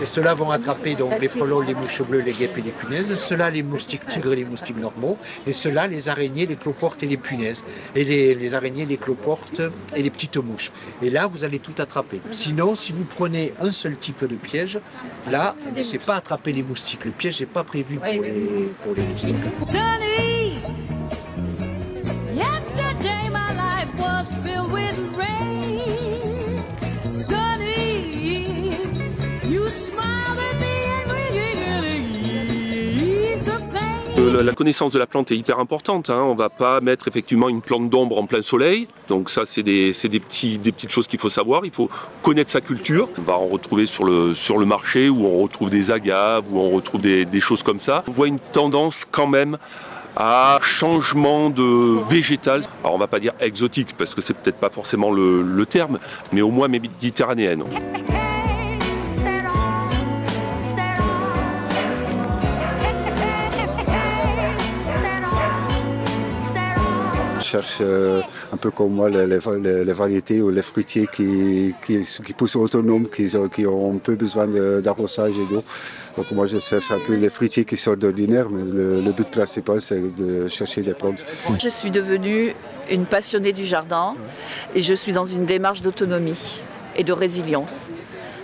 Ceux-là vont attraper donc les frelons, les mouches bleues, les guêpes et les punaises. Ceux-là, les moustiques tigres et les moustiques normaux. Et ceux-là, les araignées, les cloportes et les punaises. Et les araignées, les cloportes et les petites mouches. Et là, vous allez tout attraper. Sinon, si vous prenez un seul type de piège, là, vous ne savez pas attraper les moustiques. Le piège n'est pas prévu pour les moustiques. Yesterday my life was filled with rain. Sunny, you smiled at me and we eased the pain. La connaissance de la plante est hyper importante, hein. On ne va pas mettre effectivement une plante d'ombre en plein soleil. Donc ça, c'est des petites choses qu'il faut savoir. Il faut connaître sa culture. On va en retrouver sur le marché où on retrouve des agaves, où on retrouve des choses comme ça. On voit une tendance quand même à changement de végétal. Alors on va pas dire exotique parce que c'est peut-être pas forcément le terme, mais au moins méditerranéenne. Je cherche un peu comme moi les variétés ou les fruitiers qui poussent autonomes, qui ont un peu besoin d'arrosage et d'eau. Donc moi je cherche un peu les fruitiers qui sortent d'ordinaire, mais le but principal c'est de chercher des plantes. Je suis devenue une passionnée du jardin et je suis dans une démarche d'autonomie et de résilience.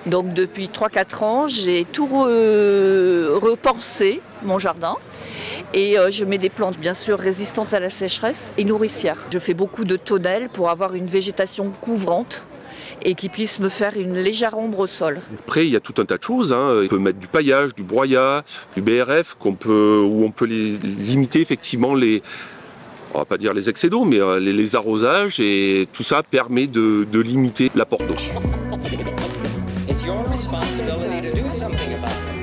Donc depuis 3-4 ans, j'ai tout repensé, mon jardin. Et je mets des plantes bien sûr résistantes à la sécheresse et nourricières. Je fais beaucoup de tonnelles pour avoir une végétation couvrante et qui puisse me faire une légère ombre au sol. Après, il y a tout un tas de choses, hein. On peut mettre du paillage, du broyat, du BRF, où on peut limiter effectivement on va pas dire les excès d'eau, mais les arrosages, et tout ça permet de limiter l'apport d'eau. It's your responsibility to do something about it.